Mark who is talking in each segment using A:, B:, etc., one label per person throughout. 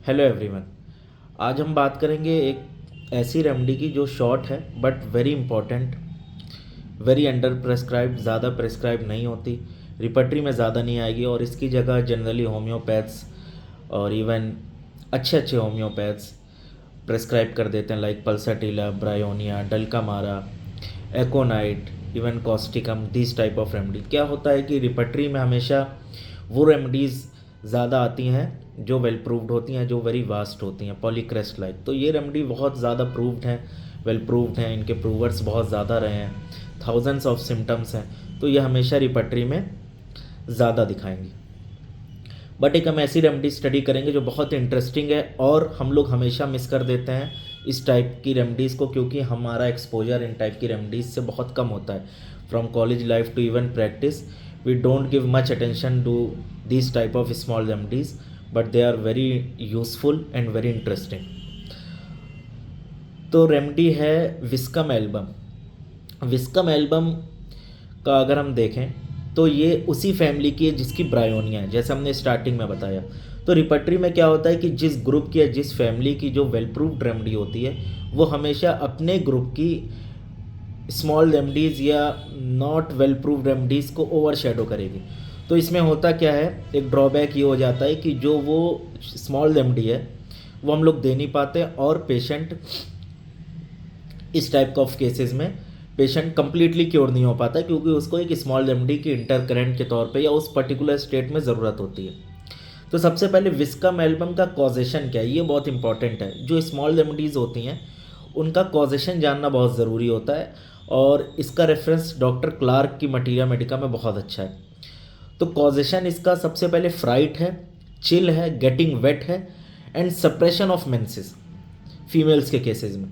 A: Hello everyone. आज हम बात करेंगे एक ऐसी रेमेडी की जो शॉर्ट है but very important, very under prescribed, ज़्यादा प्रेस्क्राइब नहीं होती, रिपर्टरी में ज़्यादा नहीं आएगी और इसकी जगह जनरली होम्योपैथ्स और इवन अच्छे अच्छे होम्योपैथ्स प्रेस्क्राइब कर देते हैं, like pulsatilla, bryonia, dulcamara, aconite, even causticum, this type of remedy. क्या होता है कि रिपर्टरी में हमेशा वो रेमेडीज़ ज़्यादा आती हैं जो वेल प्रूव्ड होती हैं, जो वेरी वास्ट होती हैं, पॉलीक्रेस्ट लाइक। तो ये रेमेडी बहुत ज़्यादा प्रूव्ड हैं, वेल प्रूव्ड हैं, इनके प्रूवर्स बहुत ज़्यादा रहे हैं, थाउजेंड्स ऑफ सिम्टम्स हैं, तो ये हमेशा रिपर्टरी में ज़्यादा दिखाएंगी। बट एक हम ऐसी रेमेडी स्टडी करेंगे जो बहुत इंटरेस्टिंग है और हम लोग हमेशा मिस कर देते हैं इस टाइप की रेमेडीज़ को, क्योंकि हमारा एक्सपोजर इन टाइप की रेमेडीज़ से बहुत कम होता है। From college life to even practice we don't give much attention to these type of small remedies, but they are very useful and very interesting. तो रेमेडी है विस्कम एल्बम। विस्कम एल्बम का अगर हम देखें तो ये उसी फैमिली की है जिसकी ब्रायोनिया है, जैसे हमने स्टार्टिंग में बताया। तो रिपर्टरी में क्या होता है कि जिस ग्रुप की या जिस फैमिली की जो वेल प्रूव्ड रेमेडी होती है वो हमेशा अपने ग्रुप की स्मॉल रेमडीज़ या नॉट वेल प्रूव रेमडीज़ को ओवर शेडो करेगी। तो इसमें होता क्या है, एक ड्रॉबैक ये हो जाता है कि जो वो स्मॉल रेमडी है वो हम लोग दे नहीं पाते और पेशेंट इस टाइप ऑफ केसेस में पेशेंट कम्प्लीटली क्योर नहीं हो पाता, क्योंकि उसको एक स्मॉल रेमडी की इंटर करेंट के तौर पे या उस पर्टिकुलर स्टेट में ज़रूरत होती है। तो सबसे पहले विस्कम एल्बम का कॉजेशन क्या है, ये बहुत इंपॉर्टेंट है। जो स्मॉल रेमडीज़ होती हैं उनका कॉजेशन जानना बहुत ज़रूरी होता है और इसका रेफरेंस डॉक्टर क्लार्क की मटीरिया मेडिका में बहुत अच्छा है। तो कॉजेशन इसका सबसे पहले फ्राइट है, चिल है, गेटिंग वेट है and suppression of menses females के केसेस में।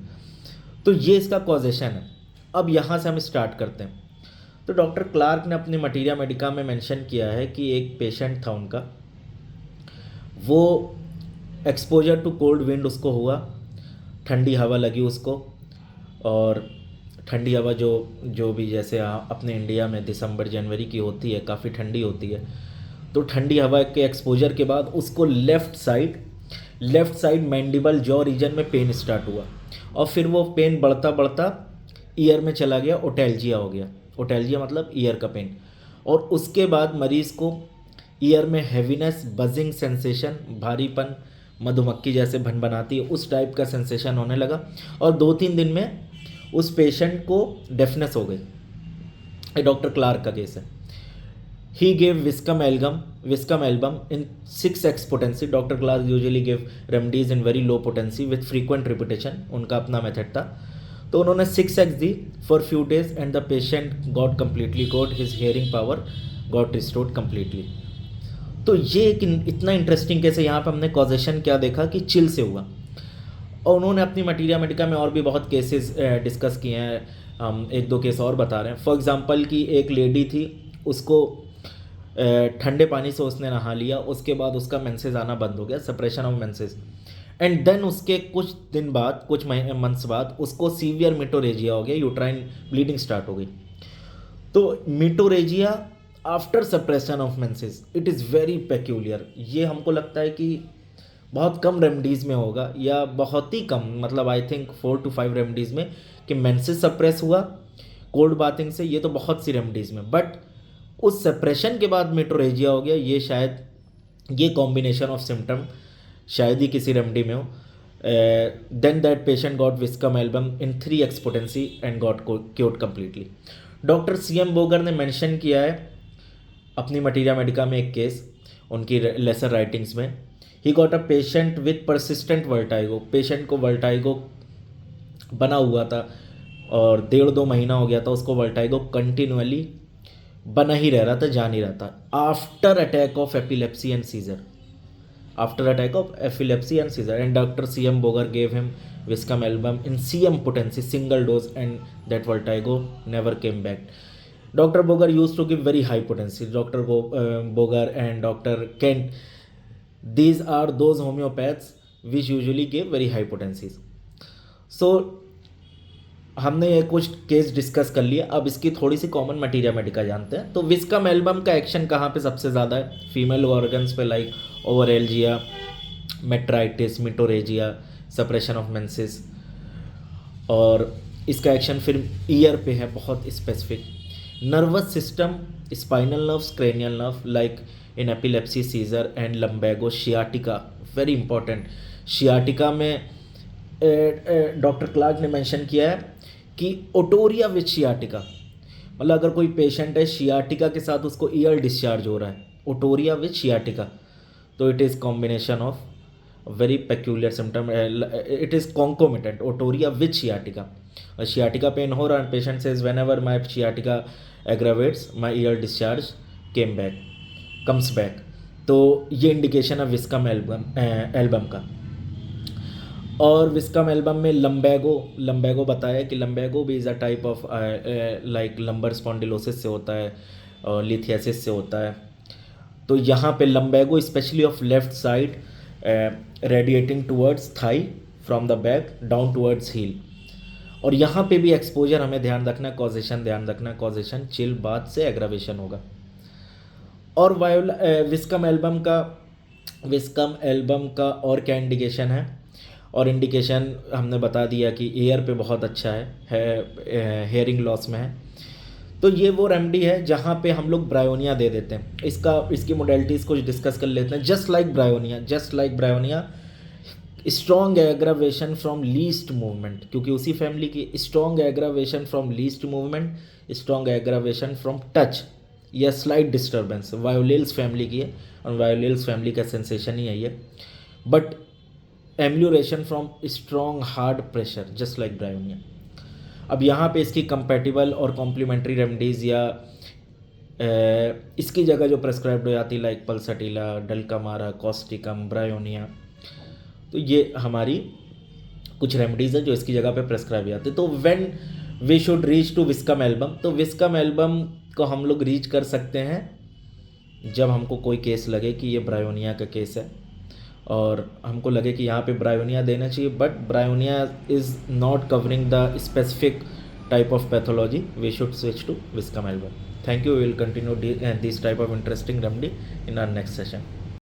A: तो ये इसका कॉजेशन है। अब यहाँ से हम स्टार्ट करते हैं। तो डॉक्टर क्लार्क ने अपनी मटीरिया मेडिका में मेंशन किया है कि एक पेशेंट था उनका, वो एक्सपोजर टू कोल्ड विंड उसको हुआ, ठंडी हवा लगी उसको, और ठंडी हवा जो भी जैसे अपने इंडिया में दिसंबर जनवरी की होती है, काफ़ी ठंडी होती है। तो ठंडी हवा के एक्सपोजर के बाद उसको left side mandible jaw region में पेन स्टार्ट हुआ और फिर वो पेन बढ़ता बढ़ता ईयर में चला गया, ओटेल्जिया हो गया। ओटेल्जिया मतलब ईयर का पेन। और उसके बाद मरीज़ को ईयर में हैवीनेस, बजिंग सेंसेशन, भारीपन, मधुमक्खी जैसे भनभनाती है उस टाइप का सेंसेशन होने लगा और 2-3 दिन में उस पेशेंट को डेफनेस हो गई। ये डॉक्टर क्लार्क का केस है। He gave viscum album in 6x potency. Doctor Clark usually give remedies in very low potency with frequent repetition, उनका अपना मेथड था। तो उन्होंने 6x दी for few days and the patient got completely got his hearing power got restored completely. तो ये एक इतना इंटरेस्टिंग केस है। यहाँ पर हमने कॉजेशन क्या देखा कि चिल से हुआ। और उन्होंने अपनी मटीरिया मेडिका में और भी बहुत केसेस डिस्कस किए हैं। हम 1-2 केस और बता रहे हैं। फॉर एग्जांपल कि एक लेडी थी, उसको ठंडे पानी से उसने नहा लिया, उसके बाद उसका मेंसेस आना बंद हो गया, suppression of menses. And then उसके कुछ दिन बाद, कुछ मंथ्स बाद उसको सीवियर मिटोरेजिया हो गया, यूट्राइन ब्लीडिंग स्टार्ट हो गई। तो metrorrhagia after suppression of menses, it is very peculiar. ये हमको लगता है कि बहुत कम रेमडीज़ में होगा या बहुत ही कम, मतलब आई थिंक 4 to 5 रेमडीज़ में कि मेंसेस सप्रेस हुआ कोल्ड बाथिंग से, ये तो बहुत सी रेमडीज़ में। बट उस सप्रेशन के बाद मिटोरेजिया हो गया, ये शायद ये कॉम्बिनेशन ऑफ सिम्टम शायद ही किसी रेमडी में हो। Then that patient got viscum album in 3x potency and got cured completely. Doctor CM Boger ने मेंशन किया है अपनी मटीरिया मेडिका में एक केस उनकी लेसर राइटिंग्स में। He got a patient with persistent vertigo. Patient को वर्टाइगो बना हुआ था और 1.5-2 महीना हो गया था उसको वर्टाइगो कंटिन्यूअली बना ही रह रहा था, जा नहीं रहा था। After attack of epilepsy and seizure, and doctor CM Bogar gave him Viscum album in CM potency single dose and that vertigo never came back. Dr. Bogar used to give very high potency. Dr. Bogar and Dr. Kent, these are those homeopaths which usually give very high potencies. So हमने ये कुछ case discuss कर लिया। अब इसकी थोड़ी सी common materia Medica जानते हैं। तो विस्कम एल्बम का एक्शन कहाँ पे सबसे ज़्यादा है? फीमेल ऑर्गन्स पे, like ovaralgia, metritis, metrorrhagia, suppression of menses. और इसका एक्शन फिर ईयर पे है, बहुत specific. Nervous system, spinal nerves, cranial nerve, like in epilepsy, seizure and lumbago, sciatica, very important. Sciatica में डॉक्टर क्लार्क ने मेंशन किया है कि ओटोरिया विथ शियाटिका, मतलब अगर कोई पेशेंट है शियाटिका के साथ उसको ईयर डिस्चार्ज हो रहा है, ओटोरिया विथ शियाटिका, तो it is combination of very peculiar symptom, it is concomitant, otorrhoea with sciatica. Sciatica pain हो रहा है, patient says whenever my sciatica aggravates my ear discharge comes back. तो ये indication है Viscum album का। और Viscum album में लम्बैगो बताया कि लम्बैगो भी is a type of like lumbar spondylosis से होता है और लिथियासिस से होता है। तो यहाँ पे lumbago specially of left side, radiating towards thigh from the back down towards heel. और यहाँ पे भी एक्सपोजर हमें ध्यान रखना, कॉजेशन ध्यान रखना, कॉजेशन चिल बाथ से एग्रावेशन होगा। और विस्कम एल्बम का और क्या इंडिकेशन है, और इंडिकेशन हमने बता दिया कि एयर पे बहुत अच्छा है हेयरिंग लॉस में है। तो ये वो रेमेडी है जहाँ पे हम लोग ब्रायोनिया दे देते हैं। इसकी मोडेलिटीज़ कुछ डिस्कस कर लेते हैं। Just like bryonia strong aggravation from least movement, क्योंकि उसी फैमिली की strong aggravation from least movement, strong aggravation from touch या स्लाइट डिस्टर्बेंस, वायोलेल्स फैमिली की है और वायोलेल्स फैमिली का सेंसेशन ही है ये। But amelioration from strong hard pressure just like bryonia. अब यहाँ पे इसकी कंपैटिबल और कॉम्प्लीमेंट्री रेमेडीज़ या इसकी जगह जो प्रेस्क्राइब्ड हो जाती लाइक पल्सटीला, डल्कामारा, कॉस्टिकम, ब्रायोनिया, तो ये हमारी कुछ रेमेडीज़ है जो इसकी जगह पे प्रेस्क्राइब हो जाती है। तो when we should reach to viscum album, तो विस्कम एल्बम को हम लोग रीच कर सकते हैं जब हमको कोई केस लगे कि ये ब्रायोनिया का केस है और हमको लगे कि यहाँ पे ब्रायोनिया देना चाहिए, but bryonia is not covering the specific type of pathology, we should switch to viscum album. Thank you, we will continue this type of interesting remedy in our next session.